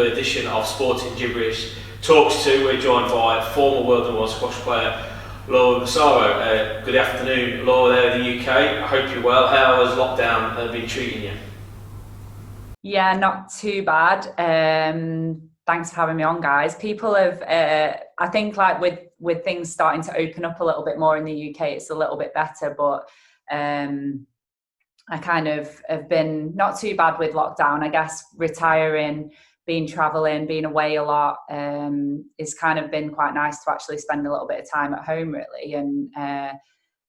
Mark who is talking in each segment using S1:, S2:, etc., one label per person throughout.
S1: another edition of Sporting Jibberish Talks 2. We're joined by former world and world squash player Laura Massaro. Good afternoon, Laura, there in the UK. I hope you're well. How has lockdown been treating you?
S2: Yeah, not too bad. Thanks for having me on, guys. People have, I think, like with things starting to open up a little bit more in the UK, it's a little bit better. But I kind of have been not too bad with lockdown. I guess retiring, being traveling, being away a lot, is kind of been quite nice to actually spend a little bit of time at home, really. And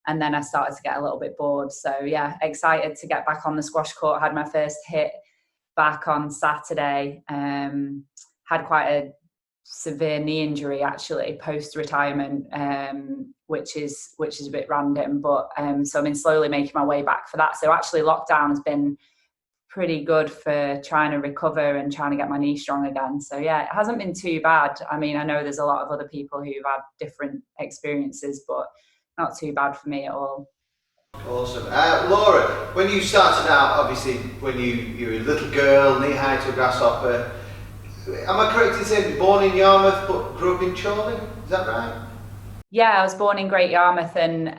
S2: then I started to get a little bit bored. So yeah, excited to get back on the squash court. I had my first hit back on Saturday. Had quite a severe knee injury actually post-retirement, which is a bit random, but so I've been slowly making my way back for that. So actually lockdown has been pretty good for trying to recover and trying to get my knee strong again. So yeah, it hasn't been too bad. I mean, I know there's a lot of other people who've had different experiences, but not too bad for me at all.
S3: Awesome. Laura, when you started out, obviously when you were a little girl, knee high to a grasshopper, am I correct in saying born in Yarmouth but grew up in Chorley? Is that right?
S2: Yeah, I was born in Great Yarmouth, and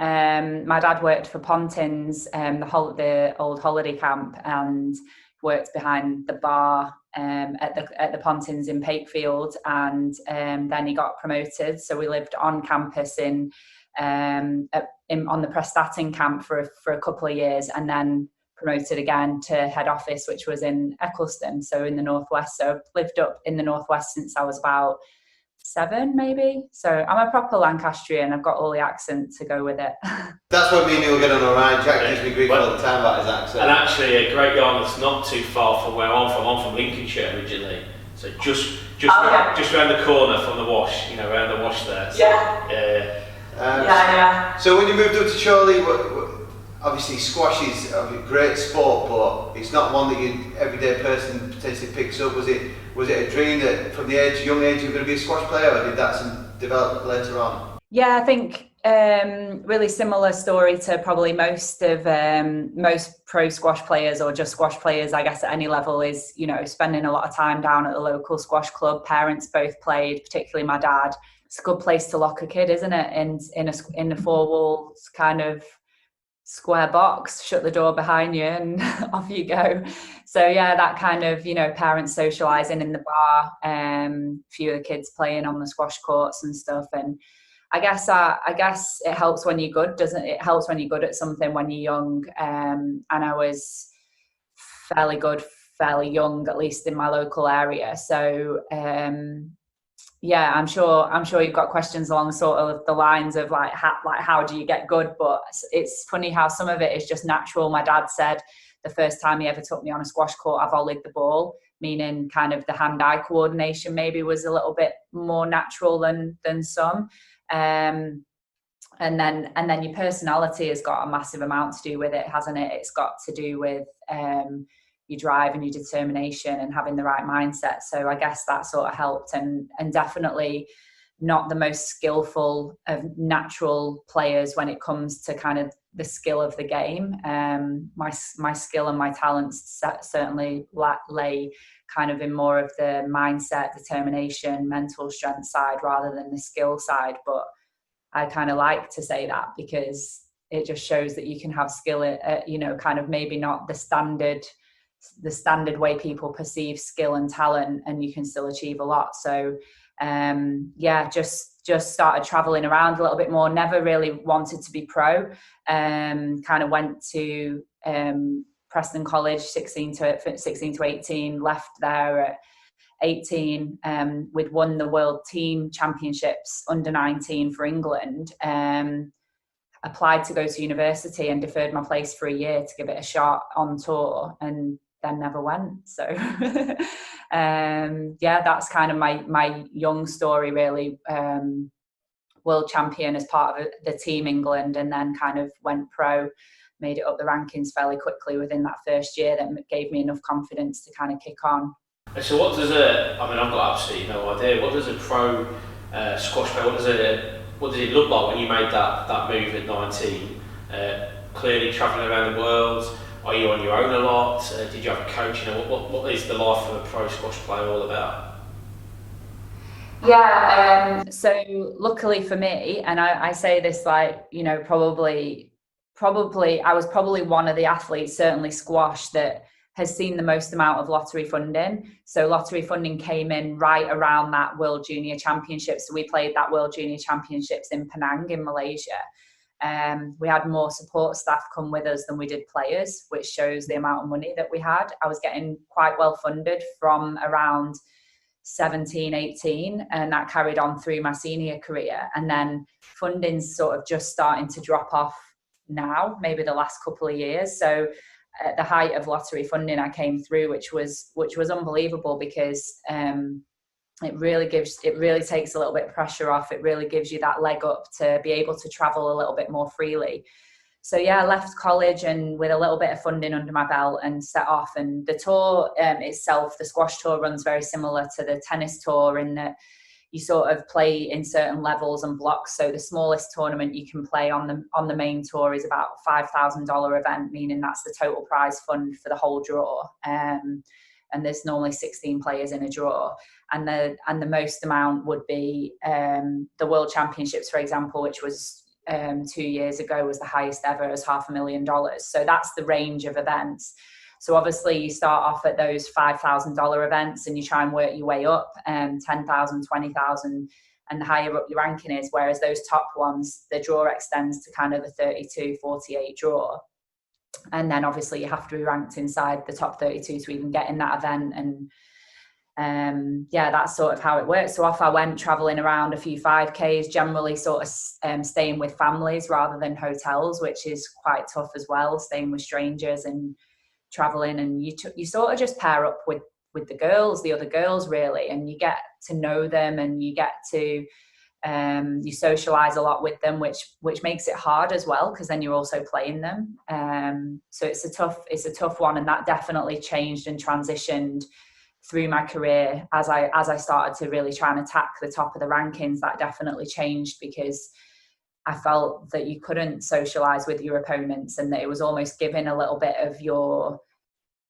S2: my dad worked for Pontins, the old holiday camp, and worked behind the bar at the Pontins in Pakefield, and then he got promoted. So we lived on campus on the Prestatyn camp for a couple of years, and then promoted again to head office, which was in Eccleston, so in the northwest. So I've lived up in the northwest since I was about 7, maybe. So I'm a proper Lancastrian. I've got all the accent to go with it.
S3: That's what me and you will get on alright. Jack gives me grief all the time about his accent.
S1: And actually, Great Yarmouth's not too far from where I'm from. I'm from Lincolnshire originally, so just around the corner from the Wash. You know, around the Wash there. So,
S2: yeah.
S3: So when you moved up to Chorley, obviously squash is a great sport, but it's not one that your everyday person potentially picks up. Was it a dream that from the young age you were going to be a squash player, or did that develop later on?
S2: Yeah, I think really similar story to probably most pro squash players, or just squash players, I guess, at any level, is, you know, spending a lot of time down at the local squash club. Parents both played, particularly my dad. It's a good place to lock a kid, isn't it? In a four walls kind of square box, shut the door behind you and off you go. So yeah, that kind of, you know, parents socializing in the bar, few of the kids playing on the squash courts and stuff. And I guess it helps when you're good, doesn't it? It helps when you're good at something when you're young. And I was fairly good, fairly young, at least in my local area. So yeah, I'm sure you've got questions along sort of the lines of like how do you get good? But it's funny how some of it is just natural. My dad said the first time he ever took me on a squash court, I volleyed the ball, meaning kind of the hand-eye coordination maybe was a little bit more natural than some. And then your personality has got a massive amount to do with it, hasn't it? It's got to do with your drive and your determination and having the right mindset. So I guess that sort of helped, and definitely not the most skillful of natural players when it comes to kind of the skill of the game. My skill and my talents certainly lay kind of in more of the mindset, determination, mental strength side rather than the skill side. But I kind of like to say that because it just shows that you can have skill at, you know, kind of maybe not the standard way people perceive skill and talent, and you can still achieve a lot. So yeah, just started traveling around a little bit more. Never really wanted to be pro. Kind of went to Preston College 16 to 18, left there at 18. We'd won the World Team Championships under 19 for England. Applied to go to university and deferred my place for a year to give it a shot on tour, and then never went. So yeah, that's kind of my young story really. World champion as part of the Team England, and then kind of went pro, made it up the rankings fairly quickly within that first year. That gave me enough confidence to kind of kick on.
S1: So what does I've got absolutely no idea, what does a pro squash player, what does it look like when you made that move at 19? Clearly travelling around the world, are you on your own a lot? Did you have a coach? You know, what is the life of a pro squash player all about?
S2: Yeah, so luckily for me, and I say this like, you know, probably I was probably one of the athletes, certainly squash, that has seen the most amount of lottery funding. So lottery funding came in right around that World Junior Championships. So we played that World Junior Championships in Penang in Malaysia. We had more support staff come with us than we did players, which shows the amount of money that we had. I was getting quite well funded from around 17, 18, and that carried on through my senior career. And then funding's sort of just starting to drop off now, maybe the last couple of years. So at the height of lottery funding, I came through, which was unbelievable, because it really takes a little bit of pressure off. It really gives you that leg up to be able to travel a little bit more freely. So yeah, I left college and with a little bit of funding under my belt and set off. And the tour itself, the squash tour, runs very similar to the tennis tour in that you sort of play in certain levels and blocks. So the smallest tournament you can play on the main tour is about $5,000 event, meaning that's the total prize fund for the whole draw. And there's normally 16 players in a draw. And the most amount would be the World Championships, for example, which was 2 years ago, was the highest ever, as $500,000. So that's the range of events. So obviously you start off at those $5,000 events and you try and work your way up, 10,000, 20,000, and the higher up your ranking is. Whereas those top ones, the draw extends to kind of the 32, 48 draw. And then obviously you have to be ranked inside the top 32 to even get in that event. And yeah, that's sort of how it works. So off I went, traveling around a few 5Ks, generally sort of staying with families rather than hotels, which is quite tough as well, staying with strangers and traveling. And you sort of just pair up with the other girls really, and you get to know them, and you get to you socialize a lot with them, which makes it hard as well, because then you're also playing them. So it's a tough one, and that definitely changed and transitioned through my career as I started to really try and attack the top of the rankings. That definitely changed, because I felt that you couldn't socialize with your opponents, and that it was almost giving a little bit of your,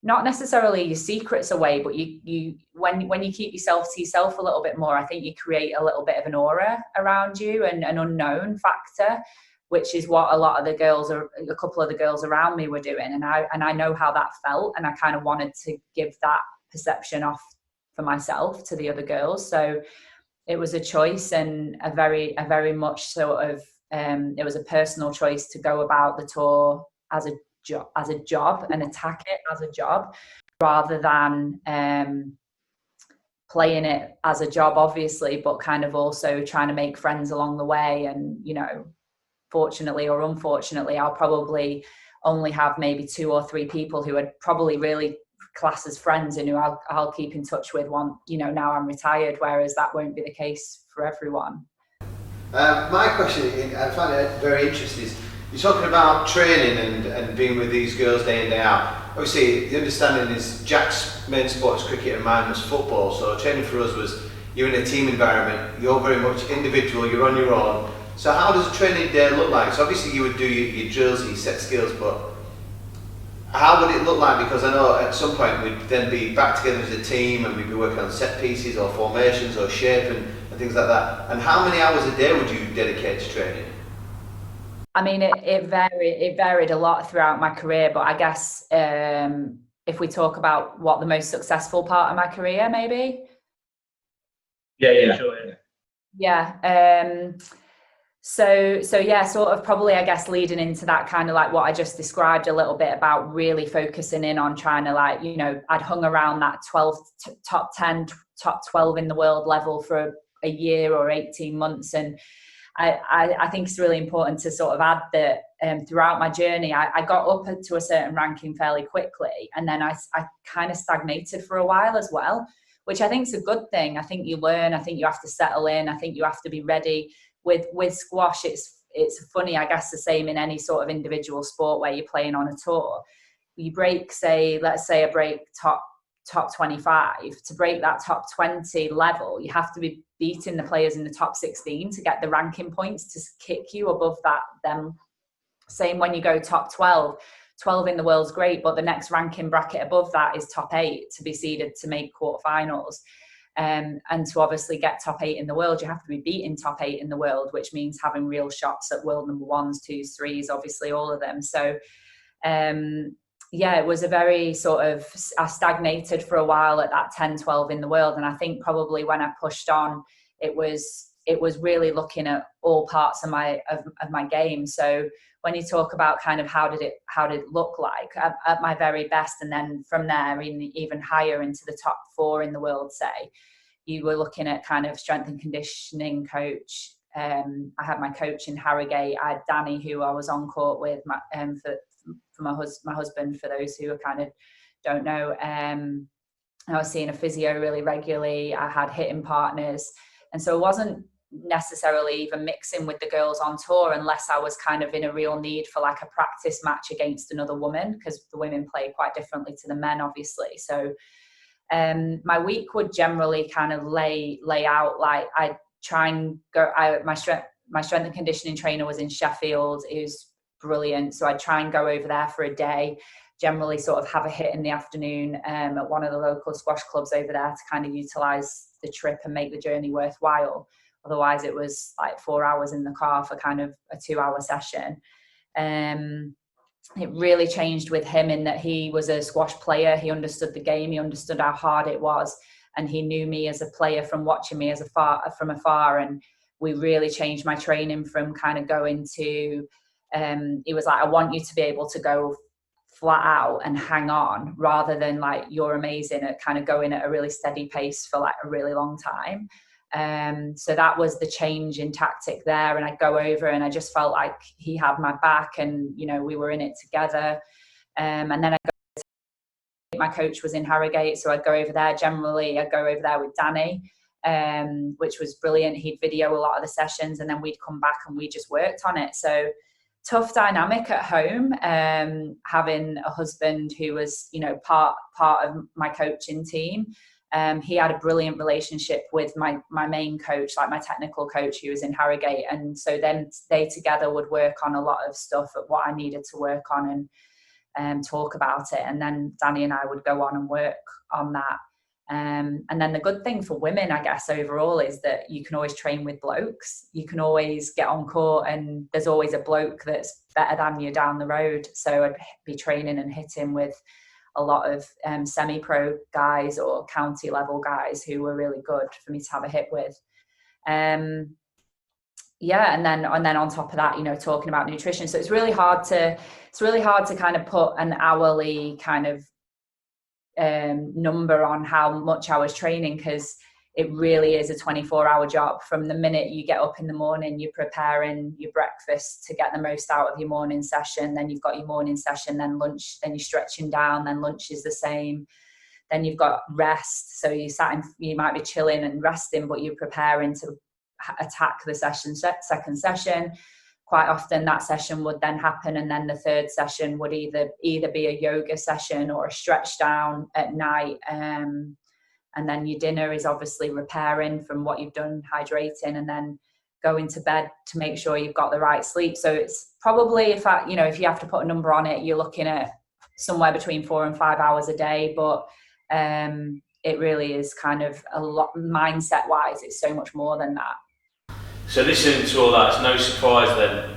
S2: not necessarily your secrets away, but you when you keep yourself to yourself a little bit more, I think you create a little bit of an aura around you and an unknown factor, which is what a couple of the girls around me were doing. And I know how that felt, and I kind of wanted to give that perception off for myself to the other girls. So it was a choice, and a very much sort of it was a personal choice to go about the tour as a job and attack it as a job, rather than playing it as a job, obviously, but kind of also trying to make friends along the way. And, you know, fortunately or unfortunately, I'll probably only have maybe 2 or 3 people who are probably really class as friends and who I'll keep in touch with now I'm retired, whereas that won't be the case for everyone.
S3: My question, I find it very interesting, is you're talking about training and being with these girls day in, day out. Obviously, the understanding is Jack's main sport is cricket and mine was football, so training for us was you're in a team environment, you're very much individual, you're on your own. So how does a training day look like? So obviously you would do your drills and your set skills, but how would it look like? Because I know at some point we'd then be back together as a team and we'd be working on set pieces or formations or shape and things like that. And how many hours a day would you dedicate to training?
S2: I mean, it varied a lot throughout my career, but I guess if we talk about what the most successful part of my career, maybe.
S1: Yeah, sure.
S2: Yeah. So yeah, sort of probably, I guess, leading into that kind of like what I just described a little bit about really focusing in on trying to, like, you know, I'd hung around that top 10, top 12 in the world level for a year or 18 months. And I think it's really important to sort of add that throughout my journey, I got up to a certain ranking fairly quickly. And then I kind of stagnated for a while as well, which I think is a good thing. I think you learn, I think you have to settle in, I think you have to be ready. With squash, it's funny, I guess the same in any sort of individual sport where you're playing on a tour. You break, let's say I break top 25. To break that top 20 level, you have to be beating the players in the top 16 to get the ranking points to kick you above them. Same when you go top 12 in the world's great, but the next ranking bracket above that is top 8 to be seeded to make quarterfinals. And to obviously get top 8 in the world, you have to be beating top 8 in the world, which means having real shots at world number 1s, 2s, 3s, obviously all of them. So yeah, it was a very sort of, I stagnated for a while at that 10, 12 in the world. And I think probably when I pushed on, it was really looking at all parts of my game. So when you talk about kind of how did it look like at my very best, and then from there even higher into the top 4 in the world, say, you were looking at kind of strength and conditioning coach. I had my coach in Harrogate. I had Danny, who I was on court with, for my husband, for those who are kind of don't know. I was seeing a physio really regularly. I had hitting partners. And so it wasn't necessarily even mixing with the girls on tour unless I was kind of in a real need for like a practice match against another woman, because the women play quite differently to the men, obviously. So my week would generally kind of lay out like I'd try and go. My strength and conditioning trainer was in Sheffield. It was brilliant. So I'd try and go over there for a day, generally sort of have a hit in the afternoon at one of the local squash clubs over there to kind of utilize the trip and make the journey worthwhile. Otherwise it was like 4 hours in the car for kind of a 2-hour session. It really changed with him in that he was a squash player. He understood the game. He understood how hard it was. And he knew me as a player from watching me from afar. And we really changed my training from kind of going to, he was like, I want you to be able to go flat out and hang on, rather than like, you're amazing at kind of going at a really steady pace for like a really long time. So that was the change in tactic there. And I'd go over and I just felt like he had my back, and, you know, we were in it together. And then my coach was in Harrogate, so I'd go over there. Generally, I'd go over there with Danny, which was brilliant. He'd video a lot of the sessions, and then we'd come back and we just worked on it. So tough dynamic at home, having a husband who was, you know, part of my coaching team. He had a brilliant relationship with my main coach, like my technical coach, who was in Harrogate. And so then they together would work on a lot of stuff at what I needed to work on and talk about it. And then Danny and I would go on and work on that. And then the good thing for women, I guess, overall, is that you can always train with blokes. You can always get on court and there's always a bloke that's better than you down the road. So I'd be training and hitting with a lot of semi-pro guys or county level guys who were really good for me to have a hit with. Yeah, and then on top of that, you know, talking about nutrition. So it's really hard to kind of put an hourly kind of number on how much I was training, because it really is a 24-hour job. From the minute you get up in the morning, you're preparing your breakfast to get the most out of your morning session. Then you've got your morning session, then lunch, then you're stretching down, then lunch is the same. Then you've got rest. So you might be chilling and resting, but you're preparing to attack the second session. Quite often that session would then happen, and then the third session would either be a yoga session or a stretch down at night. And then your dinner is obviously repairing from what you've done, hydrating, and then going to bed to make sure you've got the right sleep. So it's probably, if you have to put a number on it, you're looking at somewhere between 4 and 5 hours a day. But it really is kind of a lot, mindset wise, it's so much more than that.
S1: So listening to all that, it's no surprise then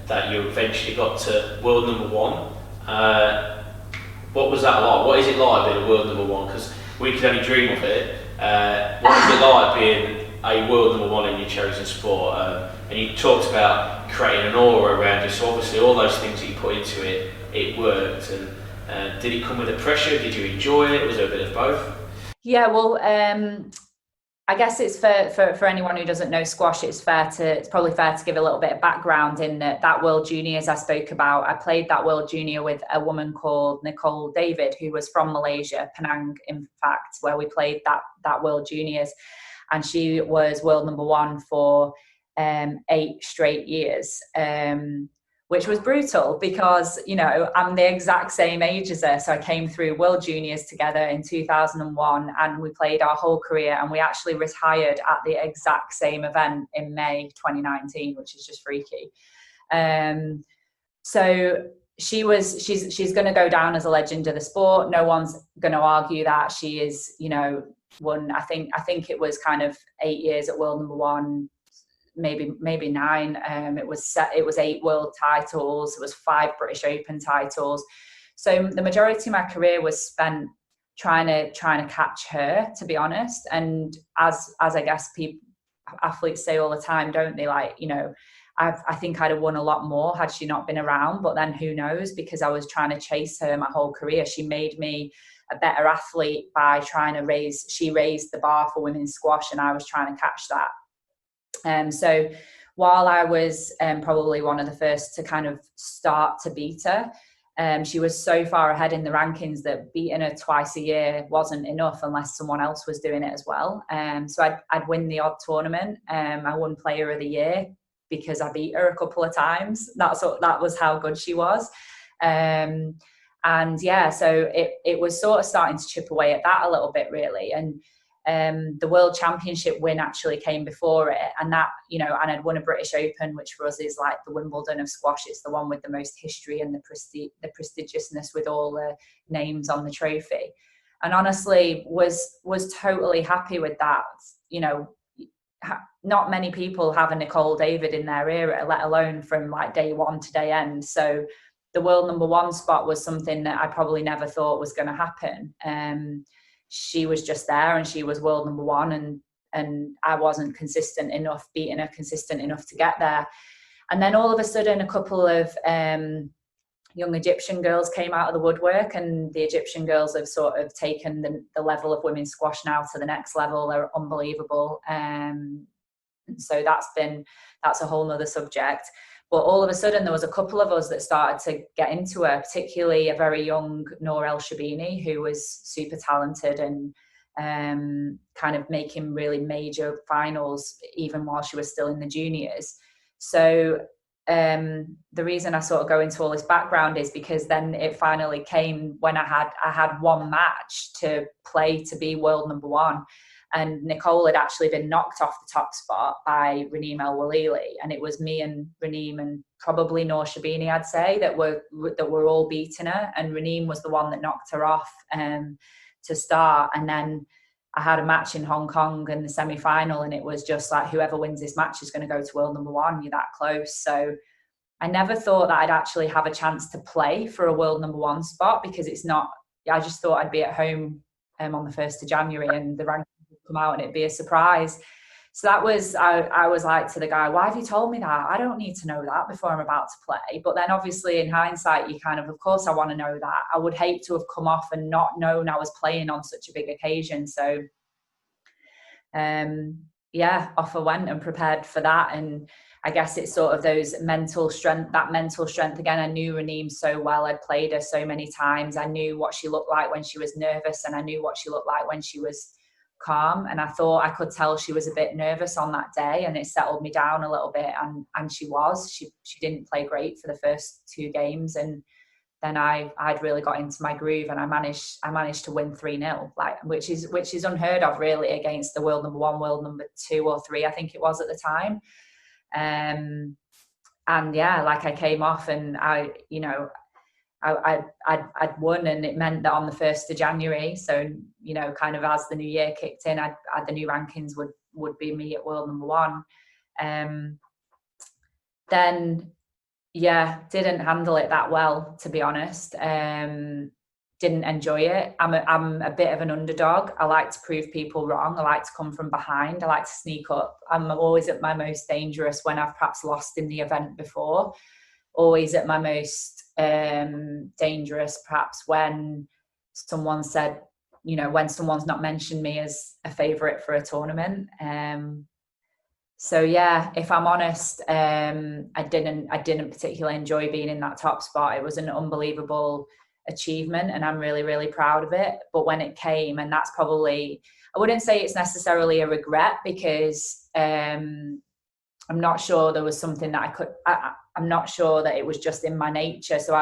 S1: that you eventually got to world number 1. What was that like? What is it like being a world number 1? Because we could only dream of it. What is it like being a world number 1 in your chosen sport? And you talked about creating an aura around you, so obviously all those things that you put into it, it worked. And did it come with a pressure? Did you enjoy it? Was there a bit of both?
S2: Yeah, well, I guess it's for anyone who doesn't know squash, it's probably fair to give a little bit of background in that World Juniors I spoke about. I played that World Junior with a woman called Nicole David, who was from Malaysia, Penang, in fact, where we played that World Juniors. And she was world number 1 for 8 straight years, which was brutal because, you know, I'm the exact same age as her. So I came through World Juniors together in 2001 and we played our whole career, and we actually retired at the exact same event in May 2019, which is just freaky. So she's going to go down as a legend of the sport. No one's going to argue that. She is, you know, won, I think it was kind of 8 years at world number one, maybe 9. It was 8 world titles. It was 5 British Open titles. So the majority of my career was spent trying to catch her, to be honest. And as I guess athletes say all the time, don't they? Like, you know, I think I'd have won a lot more had she not been around, but then who knows, because I was trying to chase her my whole career. She made me a better athlete by she raised the bar for women's squash, and I was trying to catch that. So while I was probably one of the first to kind of start to beat her, she was so far ahead in the rankings that beating her twice a year wasn't enough unless someone else was doing it as well. So I'd win the odd tournament. I won Player of the Year because I beat her a couple of times. That was how good she was. And yeah, so it was sort of starting to chip away at that a little bit, really. And the World Championship win actually came before it, and that, you know, and I'd won a British Open, which for us is like the Wimbledon of squash. It's the one with the most history and the prestigiousness with all the names on the trophy. And honestly, was totally happy with that. You know, not many people have a Nicole David in their era, let alone from like day one to day end. So the world number one spot was something that I probably never thought was going to happen. She was just there, and she was world number one, and I wasn't consistent enough, beating her consistent enough to get there. And then all of a sudden, a couple of young Egyptian girls came out of the woodwork, and the Egyptian girls have sort of taken the level of women's squash now to the next level. They're unbelievable. So that's a whole nother subject. But all of a sudden, there was a couple of us that started to get into her, particularly a very young Noor El Shabini, who was super talented and kind of making really major finals even while she was still in the juniors. So the reason I sort of go into all this background is because then it finally came when I had one match to play to be world number one. And Nicole had actually been knocked off the top spot by Raneem El Walili, and it was me and Raneem and probably Noor Shabini, I'd say, that were all beating her. And Raneem was the one that knocked her off to start. And then I had a match in Hong Kong in the semi-final, and it was just like, whoever wins this match is going to go to world number one. You're that close. So I never thought that I'd actually have a chance to play for a world number one spot, because it's not. I just thought I'd be at home on the 1st of January, and the rankings come out and it'd be a surprise. So that was, I was like to the guy, why have you told me that? I don't need to know that before I'm about to play. But then obviously in hindsight, you kind of course I want to know that. I would hate to have come off and not known I was playing on such a big occasion. So yeah, off I went and prepared for that. And I guess it's sort of that mental strength again. I knew Raneem so well. I'd played her so many times. I knew what she looked like when she was nervous, and I knew what she looked like when she was calm. And I thought I could tell she was a bit nervous on that day, and it settled me down a little bit. And she didn't play great for the first 2 games, and then I'd really got into my groove, and I managed to win 3-0, like which is unheard of really against the world number one, world number 2 or 3, I think it was at the time. And yeah, like I came off and I'd won, and it meant that on the 1st of January, so, you know, kind of as the new year kicked in, the new rankings would be me at world number one. Then, yeah, didn't handle it that well, to be honest. Didn't enjoy it. I'm a bit of an underdog. I like to prove people wrong. I like to come from behind. I like to sneak up. I'm always at my most dangerous when I've perhaps lost in the event before. Always at my most dangerous perhaps when someone said, you know, when someone's not mentioned me as a favourite for a tournament. So yeah, if I'm honest, I didn't particularly enjoy being in that top spot. It was an unbelievable achievement, and I'm really, really proud of it. But when it came, and that's probably, I wouldn't say it's necessarily a regret, because I'm not sure there was something that I'm not sure that it was just in my nature. So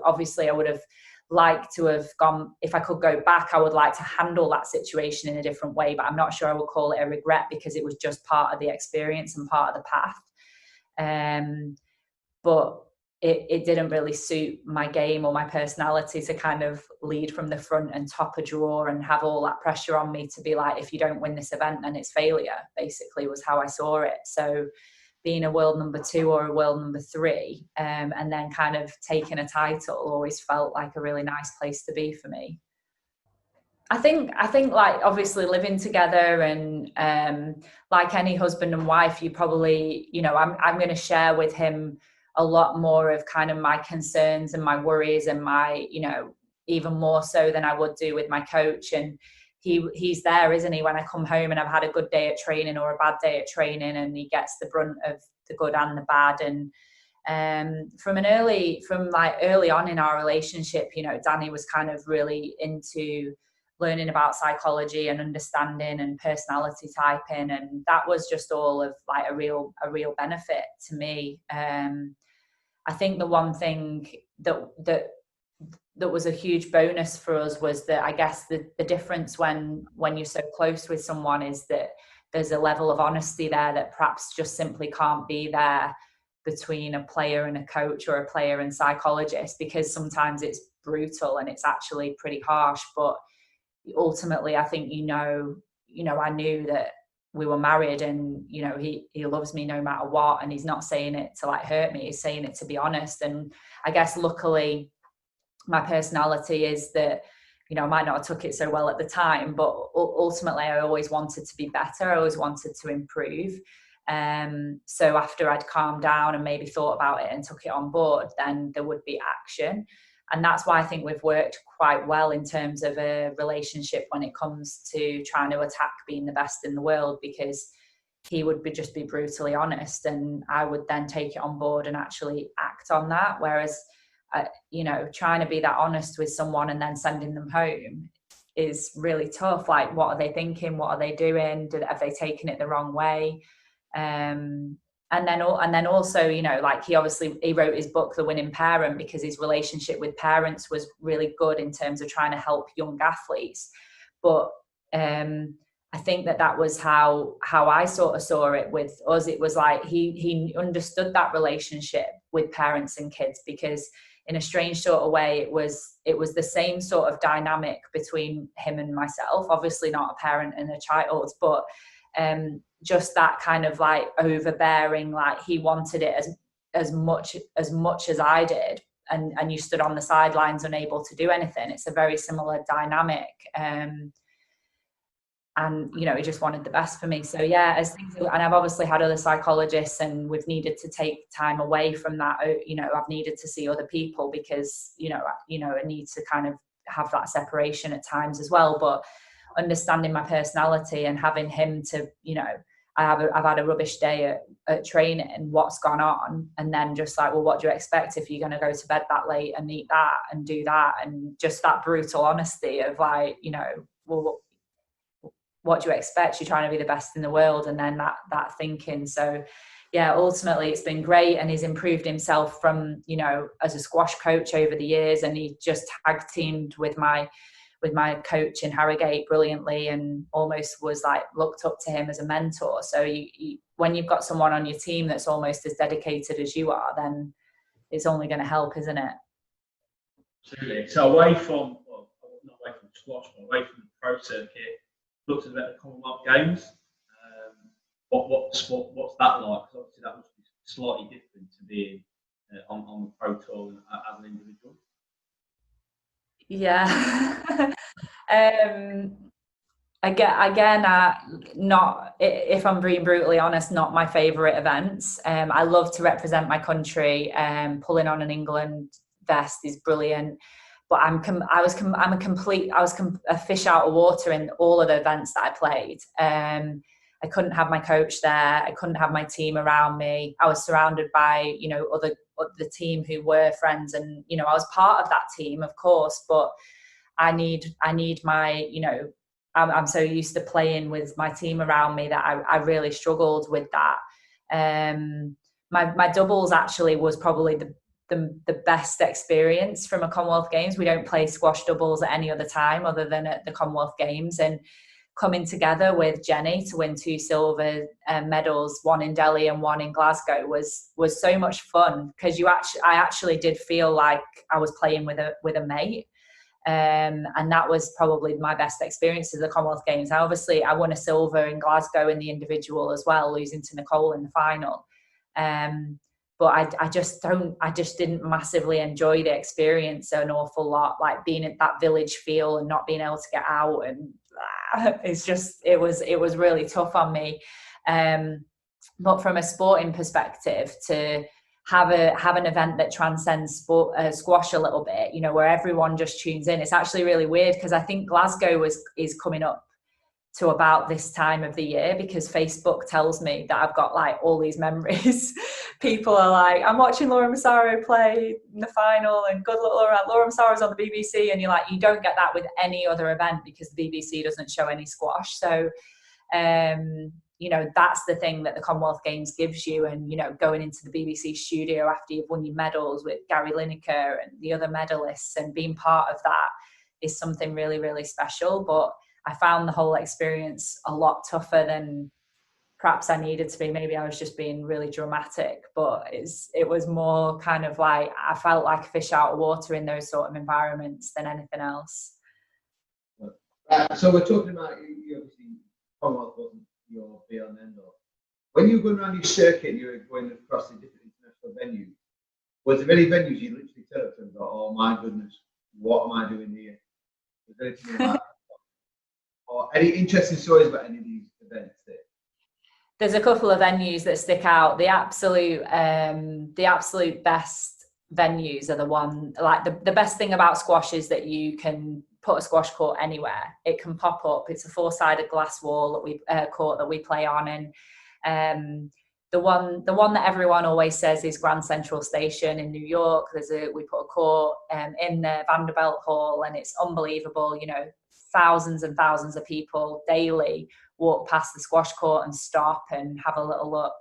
S2: obviously I would have liked to have gone, if I could go back, I would like to handle that situation in a different way, but I'm not sure I would call it a regret, because it was just part of the experience and part of the path. But it didn't really suit my game or my personality to kind of lead from the front and top a draw and have all that pressure on me to be like, if you don't win this event, then it's failure, basically was how I saw it. So being a world number 2 or a world number 3, and then kind of taking a title always felt like a really nice place to be for me. I think like obviously living together and like any husband and wife, you probably, you know, I'm going to share with him a lot more of kind of my concerns and my worries and my, you know, even more so than I would do with my coach. And he's there, isn't he, when I come home and I've had a good day at training or a bad day at training, and he gets the brunt of the good and the bad. And from early on in our relationship, you know, Danny was kind of really into learning about psychology and understanding and personality typing, and that was just all of like a real benefit to me. I think the one thing that was a huge bonus for us was that I guess the difference when you're so close with someone is that there's a level of honesty there that perhaps just simply can't be there between a player and a coach or a player and psychologist, because sometimes it's brutal and it's actually pretty harsh. But ultimately, I think, you know, I knew that we were married, and, you know, he loves me no matter what, and he's not saying it to like hurt me, he's saying it to be honest. And I guess luckily my personality is that, you know, I might not have took it so well at the time, but ultimately I always wanted to be better. I always wanted to improve. So after I'd calmed down and maybe thought about it and took it on board, then there would be action. And that's why I think we've worked quite well in terms of a relationship when it comes to trying to attack being the best in the world, because he would just be brutally honest, and I would then take it on board and actually act on that. Whereas, you know, trying to be that honest with someone and then sending them home is really tough. Like, what are they thinking? What are they doing? Have they taken it the wrong way? And then also, you know, like he wrote his book, The Winning Parent, because his relationship with parents was really good in terms of trying to help young athletes. But I think that was how I sort of saw it with us. It was like he understood that relationship with parents and kids, because in a strange sort of way, it was the same sort of dynamic between him and myself. Obviously not a parent and a child, but just that kind of like overbearing, like he wanted it as much as I did, and you stood on the sidelines unable to do anything. It's a very similar dynamic, and you know, he just wanted the best for me. So yeah, and I've obviously had other psychologists, and we've needed to take time away from that. You know, I've needed to see other people because you know I need to kind of have that separation at times as well. But understanding my personality and having him to, you know, I've had a rubbish day at training, what's gone on, and then just like, well, what do you expect if you're going to go to bed that late and eat that and do that, and just that brutal honesty of like, you know, well, what do you expect? You're trying to be the best in the world, and then that thinking. So yeah, ultimately it's been great, and he's improved himself from, you know, as a squash coach over the years, and he just tag teamed with my coach in Harrogate brilliantly, and almost was like looked up to him as a mentor. So you when you've got someone on your team that's almost as dedicated as you are, then it's only going to help, isn't it?
S4: Absolutely. So not away from squash, but away from the pro circuit, looked at the Commonwealth Games. What's that like? Because obviously that must be slightly different to being on the pro tour as an individual.
S2: Yeah. Again, not, if I'm being brutally honest, not my favourite events. I love to represent my country. Pulling on an England vest is brilliant, but I'm a fish out of water in all of the events that I played. I couldn't have my coach there. I couldn't have my team around me. I was surrounded by, you know, the team who were friends, and you know, I was part of that team, of course, but I need my, you know, I'm so used to playing with my team around me that I really struggled with that. My doubles actually was probably the best experience from a Commonwealth Games. We don't play squash doubles at any other time other than at the Commonwealth Games, and coming together with Jenny to win 2 silver medals, one in Delhi and one in Glasgow, was so much fun, because I actually did feel like I was playing with a mate. And that was probably my best experience of the Commonwealth Games. I won a silver in Glasgow in the individual as well, losing to Nicole in the final. But I just didn't massively enjoy the experience an awful lot, like being at that village feel and not being able to get out, and it was really tough on me. But from a sporting perspective, to have an event that transcends squash a little bit, you know, where everyone just tunes in, it's actually really weird, because I think Glasgow is coming up to about this time of the year, because Facebook tells me that I've got like all these memories. People are like, I'm watching Laura Massaro play in the final, and good luck, Laura Massaro's on the BBC, and you're like, you don't get that with any other event, because the BBC doesn't show any squash. So you know, that's the thing that the Commonwealth Games gives you. And, you know, going into the BBC studio after you've won your medals with Gary Lineker and the other medalists, and being part of that is something really, really special. But I found the whole experience a lot tougher than perhaps I needed to be. Maybe I was just being really dramatic, but it was more kind of like, I felt like a fish out of water in those sort of environments than anything else.
S5: So we're talking about, you obviously, Commonwealth wasn't your be on end all. When you were going around your circuit, you were going across the different international venues. Was there any venues you literally turned up and thought, oh my goodness, what am I doing here? Was there anything like that? Or any interesting stories about any of these events?
S2: There's a couple of venues that stick out. The absolute best venues are the one, like the best thing about squash is that you can put a squash court anywhere. It can pop up. It's a 4-sided glass wall that we court that we play on, and the one that everyone always says is Grand Central Station in New York. We put a court in the Vanderbilt Hall, and it's unbelievable. You know, thousands and thousands of people daily walk past the squash court and stop and have a little look.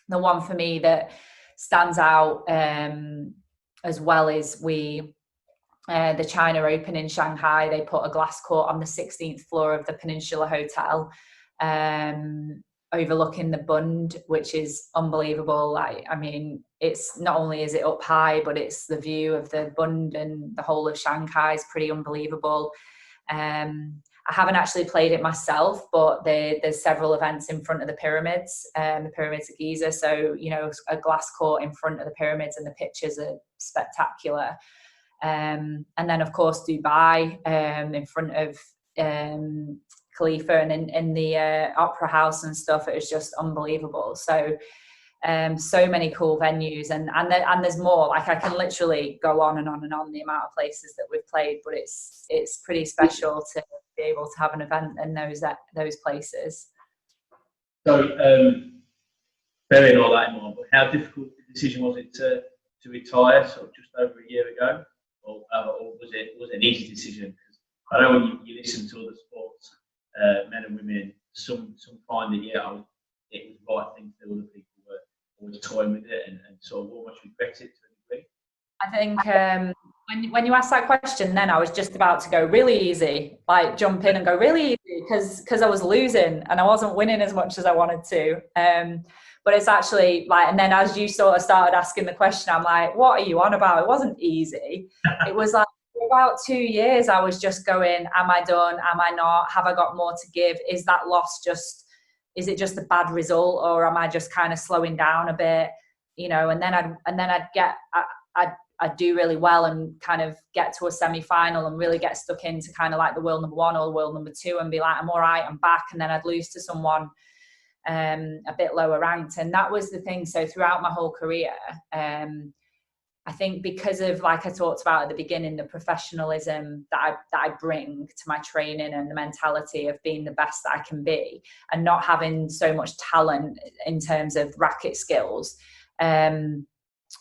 S2: The one for me that stands out as well is the China Open in Shanghai. They put a glass court on the 16th floor of the Peninsula Hotel, overlooking the Bund, which is unbelievable. I mean, it's not only is it up high, but it's the view of the Bund and the whole of Shanghai is pretty unbelievable. I haven't actually played it myself, but there's several events in front of the pyramids of Giza. So, you know, a glass court in front of the pyramids, and the pictures are spectacular. And then, of course, Dubai, in front of Khalifa, and in the Opera House and stuff. It was just unbelievable. So so many cool venues, and there's more. Like, I can literally go on and on and on the amount of places that we've played, but it's pretty special to be able to have an event in those places.
S4: So bearing all that in mind, but how difficult the decision was it to retire sort of just over a year ago, or was it an easy decision? Because I know when you listen to other sports, men and women, some find that it was the right thing to do. Other people were always toying with it and sort of almost regret it to a degree.
S2: I think when you asked that question, then I was just about to go really easy, like jump in and go really easy, because I was losing and I wasn't winning as much as I wanted to. But it's actually like, and then as you sort of started asking the question, I'm like, what are you on about? It wasn't easy. It was like, for about 2 years, I was just going, am I done? Am I not? Have I got more to give? Is that loss is it just a bad result, or am I just kind of slowing down a bit? You know, and then I'd do really well and kind of get to a semi-final and really get stuck into kind of like the world number 1 or the world number 2 and be like, I'm all right, I'm back. And then I'd lose to someone a bit lower ranked. And that was the thing. So throughout my whole career, I think because of, like I talked about at the beginning, the professionalism that I bring to my training and the mentality of being the best that I can be, and not having so much talent in terms of racket skills. The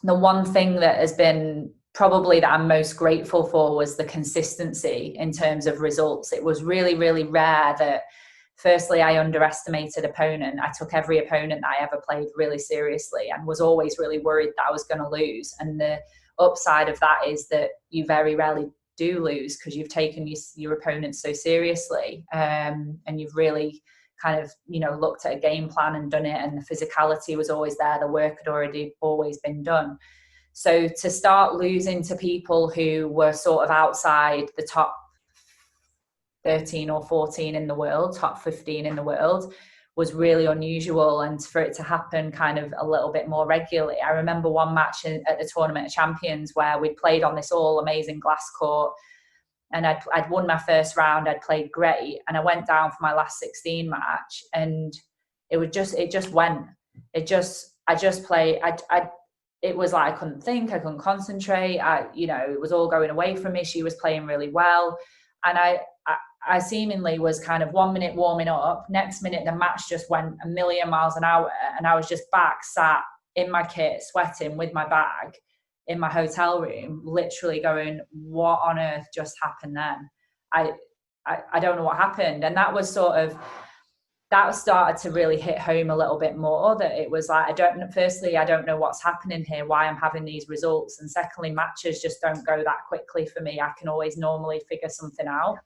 S2: one thing that has been probably that I'm most grateful for was the consistency in terms of results. It was really, really rare that, firstly, I underestimated opponent. I took every opponent that I ever played really seriously and was always really worried that I was going to lose. And the upside of that is that you very rarely do lose, because you've taken your opponents so seriously, and you've really kind of, you know, looked at a game plan and done it, and the physicality was always there, the work had already always been done. So to start losing to people who were sort of outside the top 13 or 14 in the world, top 15 in the world, was really unusual, and for it to happen kind of a little bit more regularly. I remember one match at the Tournament of Champions where we played on this all amazing glass court, and I'd won my first round, I'd played great, and I went down for my last 16 match, and it was like I couldn't think, I couldn't concentrate, you know, it was all going away from me. She was playing really well, and I seemingly was kind of 1 minute warming up, next minute the match just went a million miles an hour, and I was just back sat in my kit, sweating with my bag in my hotel room, literally going, what on earth just happened then? I don't know what happened. And that was that started to really hit home a little bit more, that it was like, firstly, I don't know what's happening here, why I'm having these results. And secondly, matches just don't go that quickly for me. I can always normally figure something out.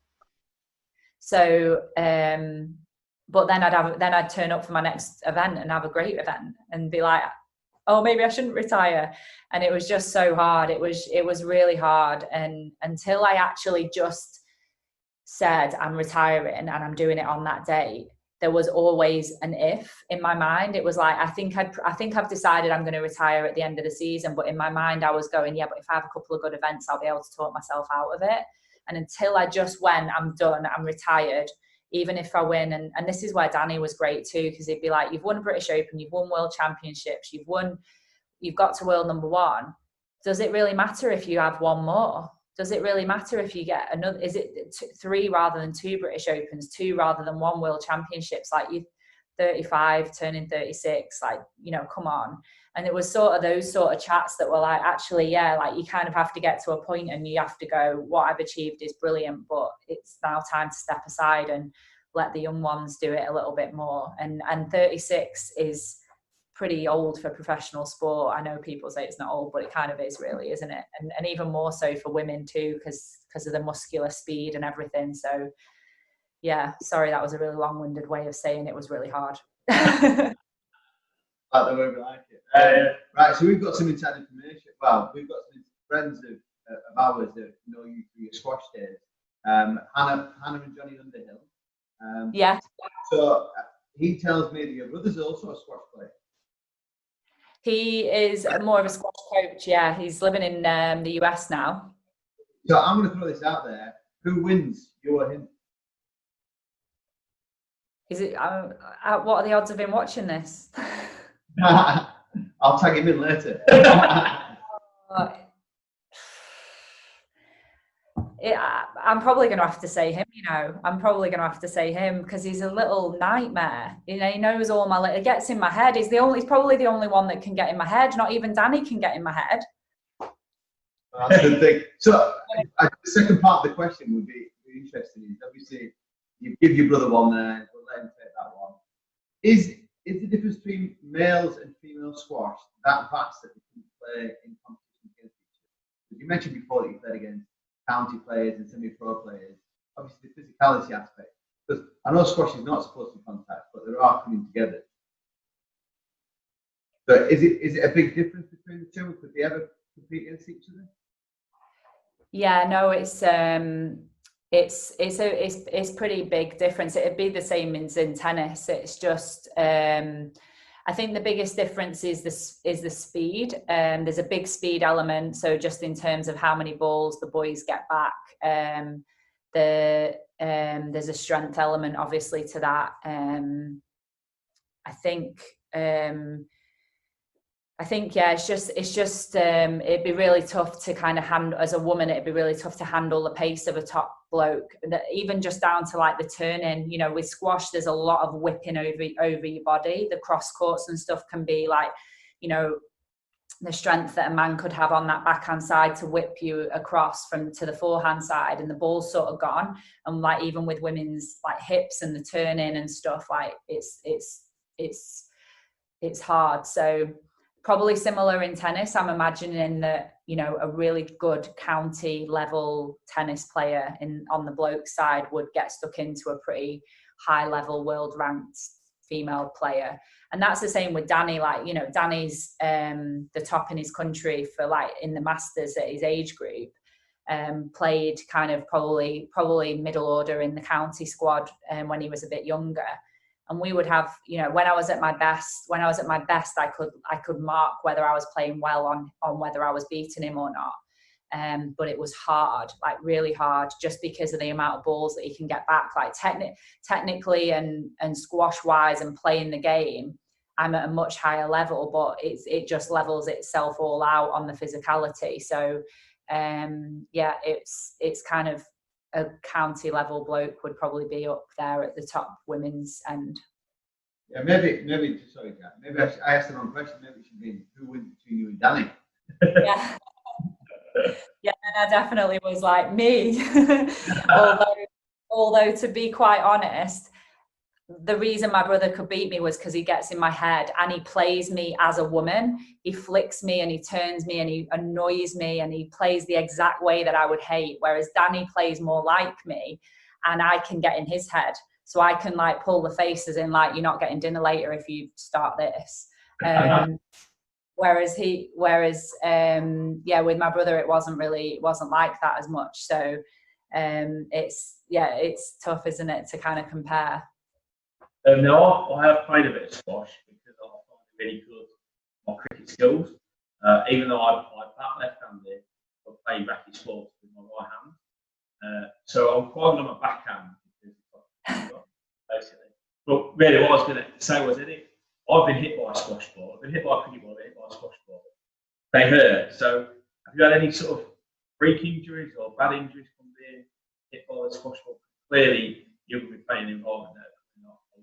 S2: So, but then I'd turn up for my next event and have a great event and be like, oh, maybe I shouldn't retire. And it was just so hard. It was really hard. And until I actually just said I'm retiring and I'm doing it on that date, there was always an if in my mind. It was like, I think I've decided I'm going to retire at the end of the season. But in my mind, I was going, yeah, but if I have a couple of good events, I'll be able to talk myself out of it. And until I just went, I'm done, I'm retired, even if I win. And this is where Danny was great too, because he'd be like, you've won a British Open, you've won World Championships, you've got to world number one. Does it really matter if you have one more? Does it really matter if you get another? Is it 3 rather than 2 British Opens, 2 rather than 1 World Championships? Like, you're 35, turning 36, like, you know, come on. And it was sort of those sort of chats that were like, actually, yeah, like, you kind of have to get to a point and you have to go, what I've achieved is brilliant, but it's now time to step aside and let the young ones do it a little bit more. And 36 is pretty old for professional sport. I know people say it's not old, but it kind of is, really, isn't it? And even more so for women too, because of the muscular speed and everything. So yeah, sorry, that was a really long-winded way of saying it was really hard.
S5: Like the way we like it. Right, so we've got some inside information. Well, we've got some friends of ours that know you through your squash days. Hannah and Johnny Underhill.
S2: Yeah.
S5: So he tells me that your brother's also a squash player.
S2: He is more of a squash coach. Yeah, he's living in the US now.
S5: So I'm going to throw this out there. Who wins, you or him?
S2: Is it? What are the odds of him watching this?
S5: I'll tag him in later.
S2: I'm probably going to have to say him, you know. I'm probably going to have to say him because he's a little nightmare. You know, he knows all my... It gets in my head. He's probably the only one that can get in my head. Not even Danny can get in my head.
S5: That's the thing. So the second part of the question would be interesting. Is obviously, you give your brother one there, we'll let him take that one. Is the difference between males and female squash that vast that you can play in competition against each other? You mentioned before that you played against county players and semi-pro players. Obviously, the physicality aspect. Because I know squash is not supposed to be contact, but they are coming together. So is it a big difference between the two? Could they ever compete against each other?
S2: Yeah, no, it's pretty big difference. It'd be the same in tennis. It's just I think the biggest difference is the speed. There's a big speed element. So just in terms of how many balls the boys get back, there's a strength element obviously to that. I think yeah, it's just it'd be really tough to kind of handle as a woman. It'd be really tough to handle the pace of a top bloke. That even just down to like the turning. You know, with squash, there's a lot of whipping over your body. The cross courts and stuff can be like, you know, the strength that a man could have on that backhand side to whip you across to the forehand side, and the ball's sort of gone. And like even with women's like hips and the turning and stuff, like it's hard. So Probably similar in tennis. I'm imagining that, you know, a really good county level tennis player on the bloke side would get stuck into a pretty high level world ranked female player. And that's the same with Danny. Like, you know, Danny's the top in his country for like in the Masters at his age group. Played kind of probably middle order in the county squad when he was a bit younger. And we would have, you know, when I was at my best, I could mark whether I was playing well on whether I was beating him or not. But it was hard, like really hard, just because of the amount of balls that he can get back. Like technically and squash wise and playing the game, I'm at a much higher level, but it just levels itself all out on the physicality. So yeah, it's kind of a county level bloke would probably be up there at the top women's end.
S5: Yeah, maybe sorry, Kat, maybe I asked the wrong question. Maybe it should be who wins between you and Danny.
S2: Yeah. Yeah, and I definitely was like me. although to be quite honest, the reason my brother could beat me was because he gets in my head and he plays me as a woman. He flicks me and he turns me and he annoys me and he plays the exact way that I would hate. Whereas Danny plays more like me and I can get in his head. So I can like pull the faces in like, you're not getting dinner later if you start this. Whereas yeah, with my brother, it wasn't like that as much. So it's tough, isn't it, to kind of compare.
S4: No, I have played a bit of squash because I find it really good my cricket skills. Even though I bat left-handed, I play racket sports with my right hand. So I'm quite good on my backhand basically. But really, what I was going to say was, I've been hit by a squash ball. I've been hit by a cricket ball. I've been hit by a squash ball. They hurt. So have you had any sort of freak injuries or bad injuries from being hit by a squash ball? Clearly, you're going to be playing an environment that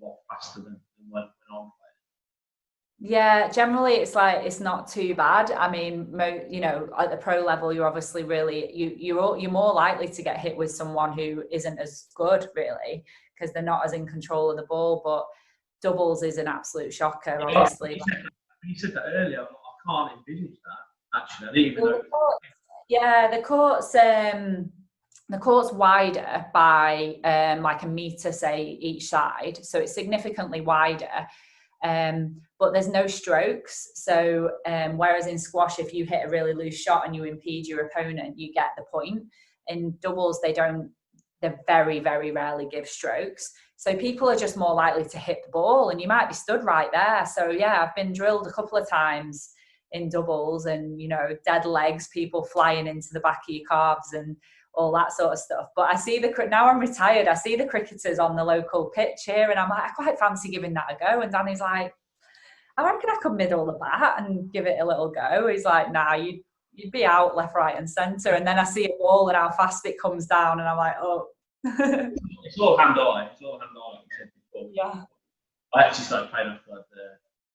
S4: a lot faster than when I'm playing.
S2: Yeah, generally it's not too bad. I mean, you know, at the pro level, you're obviously really you're more likely to get hit with someone who isn't as good, really, because they're not as in control of the ball. But doubles is an absolute shocker, obviously.
S4: You said that earlier. I can't envisage that. Actually, I didn't even know.
S2: The court's wider by like a metre, say, each side. So it's significantly wider, but there's no strokes. So whereas in squash, if you hit a really loose shot and you impede your opponent, you get the point. In doubles, they very, very rarely give strokes. So people are just more likely to hit the ball and you might be stood right there. So yeah, I've been drilled a couple of times in doubles and, you know, dead legs, people flying into the back of your calves and all that sort of stuff. But I see now I'm retired, I see the cricketers on the local pitch here and I'm like, I quite fancy giving that a go. And Danny's like, I reckon I could middle the bat and give it a little go. He's like, nah, you'd be out left, right and centre. And then I see a ball and how fast it comes down and I'm like, oh.
S4: It's all hand-eye. Like you said before.
S2: Yeah.
S4: I actually started playing after I'd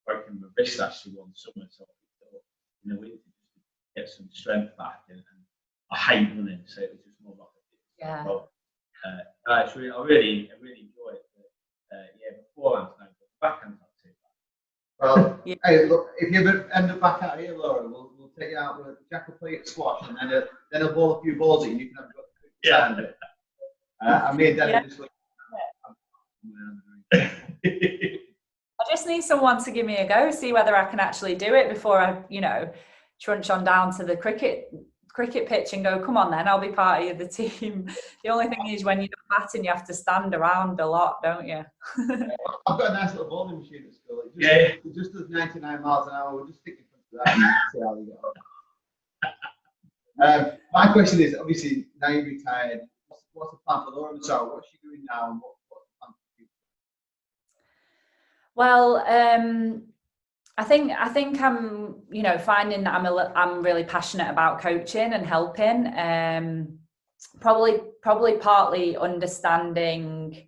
S4: broken my wrist actually one summer. So in the winter to get some strength back and I hate running, so it was just more like a I really enjoy it. But, yeah, beforehand, no, but backhand's not too bad.
S5: Well, yeah. Hey, look, if you ever end up back out here, Laura, we'll take you out with Jack will play at squash, and then I'll ball a few balls at you. You can have a quick I made that just like.
S2: I just need someone to give me a go, see whether I can actually do it before I, you know, trunch on down to the cricket pitch and go, come on then, I'll be part of the team. The only thing is when you're batting, you have to stand around a lot, don't you?
S5: I've got a nice little bowling machine at school. It just does 99 miles an hour. We'll just stick in front of that and see how we get on. My question is, obviously, now you're retired, what's the plan for Laura Massaro? What's she doing now and what's the plan for the future?
S2: Well, I think I'm, you know, finding that I'm really passionate about coaching and helping. Probably partly understanding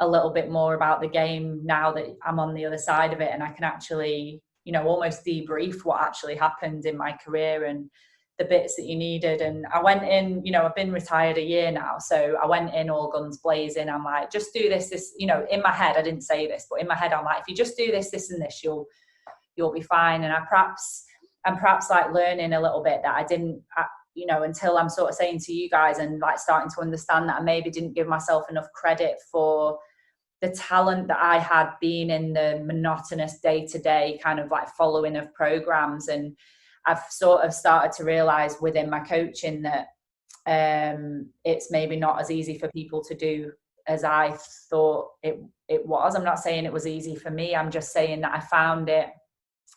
S2: a little bit more about the game now that I'm on the other side of it, and I can actually, you know, almost debrief what actually happened in my career and the bits that you needed. And I went in, you know, I've been retired a year now, so I went in all guns blazing. I'm like, just do this, you know, in my head, I didn't say this, but in my head, I'm like, if you just do this, and this, you'll you'll be fine. And I'm perhaps like learning a little bit that I didn't, you know, until I'm sort of saying to you guys and like starting to understand that I maybe didn't give myself enough credit for the talent that I had been in the monotonous day-to-day kind of like following of programs. And I've sort of started to realize within my coaching that it's maybe not as easy for people to do as I thought it was. I'm not saying it was easy for me. I'm just saying that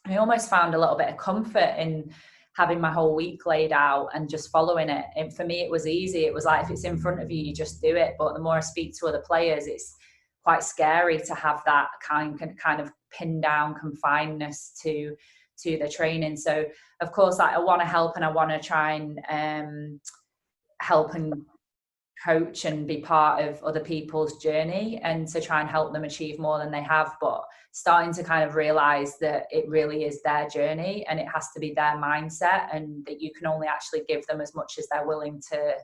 S2: I almost found a little bit of comfort in having my whole week laid out and just following it. And for me, it was easy. It was like, if it's in front of you, you just do it. But the more I speak to other players, it's quite scary to have that kind of pinned down confinedness to the training. So of course, like, I want to help, and I want to try and help and coach and be part of other people's journey, and to try and help them achieve more than they have. But starting to kind of realize that it really is their journey, and it has to be their mindset, and that you can only actually give them as much as they're willing to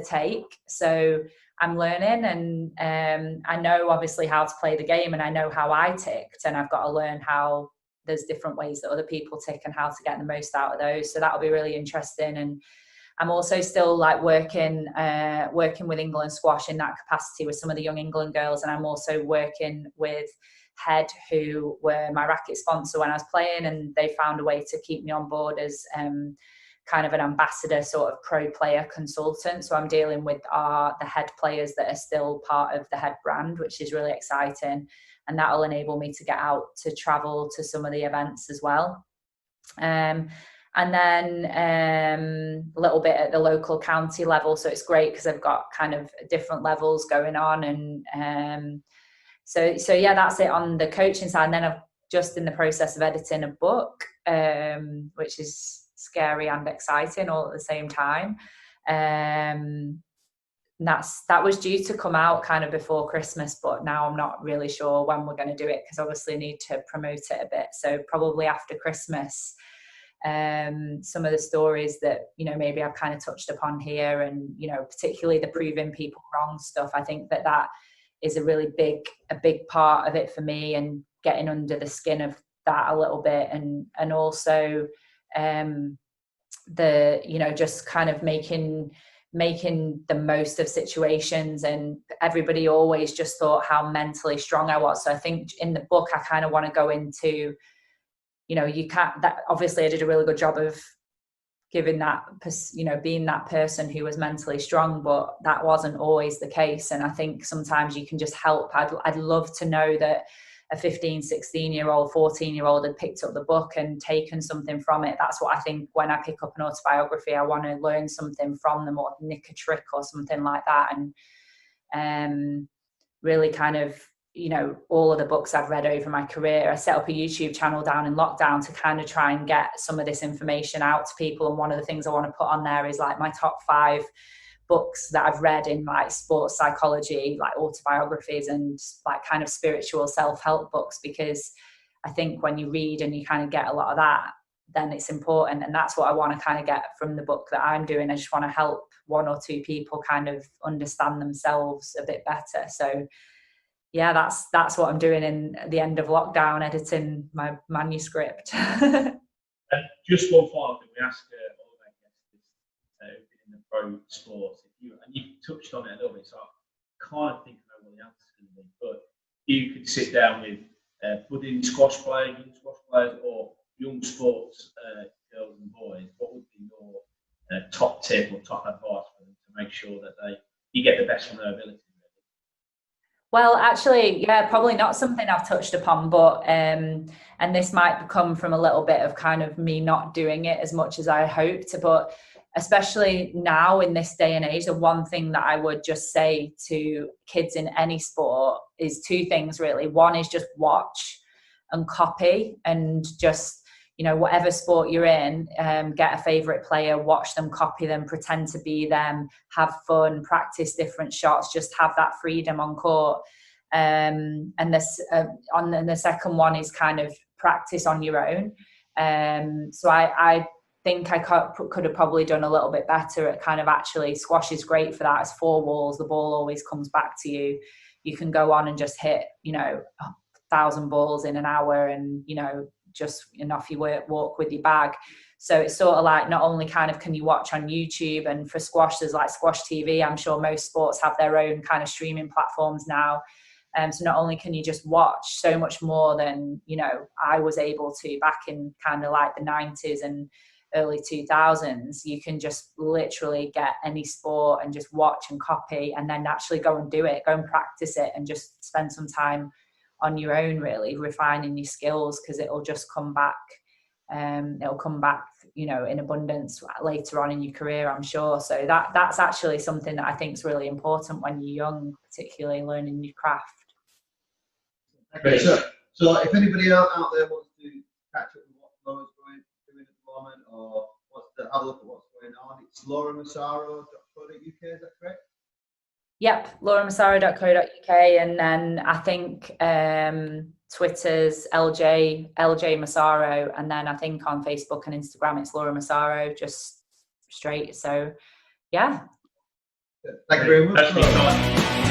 S2: take. So I'm learning, and I know obviously how to play the game, and I know how I ticked, and I've got to learn how there's different ways that other people tick and how to get the most out of those. So that'll be really interesting. And I'm also still like working with England squash in that capacity with some of the young England girls, and I'm also working with Head, who were my racket sponsor when I was playing, and they found a way to keep me on board as kind of an ambassador, sort of pro player consultant. So I'm dealing with the Head players that are still part of the Head brand, which is really exciting, and that will enable me to get out to travel to some of the events as well. And then a little bit at the local county level. So it's great because I've got kind of different levels going on. And so yeah, that's it on the coaching side. And then I've just in the process of editing a book, which is scary and exciting all at the same time. That was due to come out kind of before Christmas, but now I'm not really sure when we're going to do it, because obviously I need to promote it a bit. So probably after Christmas. Some of the stories that, you know, maybe I've kind of touched upon here, and, you know, particularly the proving people wrong stuff. I think that is a really big part of it for me, and getting under the skin of that a little bit, and also the, you know, just kind of making the most of situations. And everybody always just thought how mentally strong I was. So I think in the book I kind of want to go into, you know, you can't, that obviously I did a really good job of giving that, you know, being that person who was mentally strong, but that wasn't always the case. And I think sometimes you can just help. I'd love to know that a 15, 16-year-old, 14-year-old had picked up the book and taken something from it. That's what I think when I pick up an autobiography, I want to learn something from them, or nick a trick or something like that. And really kind of, you know, all of the books I've read over my career. I set up a YouTube channel down in lockdown to kind of try and get some of this information out to people. And one of the things I want to put on there is like my top 5 books that I've read in like sports psychology, like autobiographies and like kind of spiritual self-help books, because I think when you read and you kind of get a lot of that, then it's important. And that's what I want to kind of get from the book that I'm doing. I just want to help 1 or 2 people kind of understand themselves a bit better. So yeah, that's what I'm doing in the end of lockdown, editing my manuscript.
S4: And just one final thing we ask all of our guests in the pro sports, and you touched on it a little bit, so I kind of think I know what the answer is going to be, but you could sit down with budding squash players, young squash players, or young sports girls and boys. What would be your top tip or top advice for them to make sure that you get the best from their ability?
S2: Well, actually, yeah, probably not something I've touched upon, but and this might come from a little bit of kind of me not doing it as much as I hoped, but especially now in this day and age, the one thing that I would just say to kids in any sport is 2 things really. One is just watch and copy, and just, you know, whatever sport you're in, get a favorite player, watch them, copy them, pretend to be them, have fun, practice different shots, just have that freedom on court. And the second one is kind of practice on your own. So I think I could have probably done a little bit better at kind of, actually, squash is great for that. It's 4 walls, the ball always comes back to you. You can go on and just hit, you know, 1,000 balls in an hour, and, you know, just and off you walk with your bag. So it's sort of like, not only kind of can you watch on YouTube, and for squash there's like Squash TV. I'm sure most sports have their own kind of streaming platforms now. So not only can you just watch so much more than, you know, I was able to back in kind of like the 90s and early 2000s, you can just literally get any sport and just watch and copy, and then actually go and do it, go and practice it, and just spend some time on your own, really refining your skills, because it'll just come back. It'll come back, you know, in abundance later on in your career, I'm sure. So that's actually something that I think is really important when you're young, particularly learning your craft.
S5: Okay, so if anybody out there wants to catch up with what Laura's doing at the moment, or wants to have a look at what's going on, it's lauramassaro.co.uk, is that correct?
S2: Yep, lauramassaro.co.uk, and then I think Twitter's LJ Massaro, and then I think on Facebook and Instagram it's Laura Massaro, just straight. So yeah.
S5: Thank you very much.
S4: That's